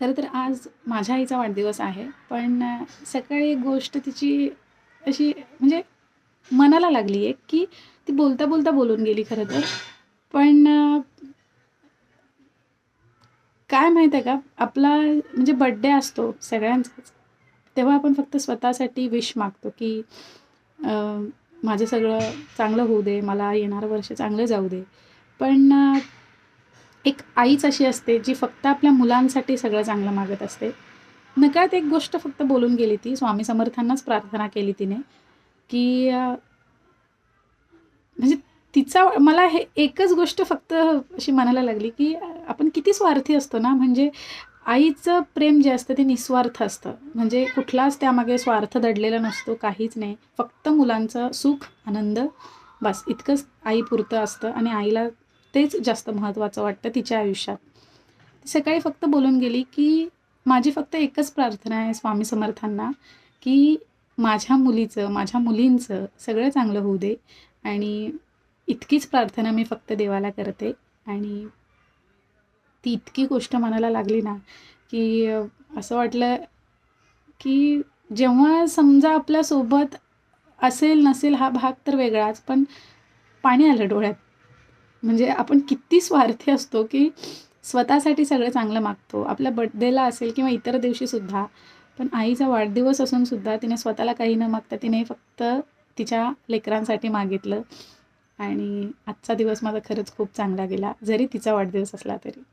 खरं तर आज माझ्या आईचा वाढदिवस आहे. पण सकाळी एक गोष्ट तिची अशी म्हणजे मनाला लागली आहे, की ती बोलता-बोलता बोलून गेली खरं तर. पण काय माहीत आहे का, आपला म्हणजे बर्थडे असतो सगळ्यांचाच, तेव्हा आपण फक्त स्वतःसाठी विश मागतो, की अ, माझं सगळं चांगलं होऊ दे, मला येणारं वर्ष चांगलं जाऊ दे. पण एक आईच अशी असते, जी फक्त आपल्या मुलांसाठी सगळं चांगलं मागत असते. नकळत एक गोष्ट फक्त बोलून गेली ती, स्वामी समर्थांनाच प्रार्थना केली तिने, की म्हणजे तिचा मला हे एकच गोष्ट फक्त अशी म्हणायला लागली, की आपण किती स्वार्थी असतो ना, म्हणजे आईचं प्रेम जे असतं ते निस्वार्थ असतं. म्हणजे कुठलाच त्यामागे स्वार्थ दडलेला नसतो, काहीच नाही. फक्त मुलांचं सुख, आनंद बस इतकंच आईपुरतं असतं आणि आईला तेच जास्त महत्त्वाचं वाटतं तिच्या आयुष्यात. ती सकाळी फक्त बोलून गेली, की माझी फक्त एकच प्रार्थना आहे स्वामी समर्थांना, की माझ्या मुलीचं, माझ्या मुलींचं सगळं चांगलं होऊ दे आणि इतकीच प्रार्थना मी फक्त देवाला करते. आणि ती इतकी गोष्ट मनाला लागली ना, की असं वाटलं, की जेव्हा समजा आपल्यासोबत असेल नसेल हा भाग तर वेगळाच, पण पाणी आलं डोळ्यात. म्हणजे आपण किती स्वार्थी असतो, की स्वतःसाठी सगळं चांगलं मागतो. आपल्या बर्थडेला असेल किंवा इतर दिवशीसुद्धा. पण आईचा वाढदिवस असून सुद्धा तिने स्वतःला काही न मागता तिने फक्त तिच्या लेकरांसाठी मागितलं आणि आजचा दिवस माझा खरंच खूप चांगला गेला, जरी तिचा वाढदिवस असला तरी.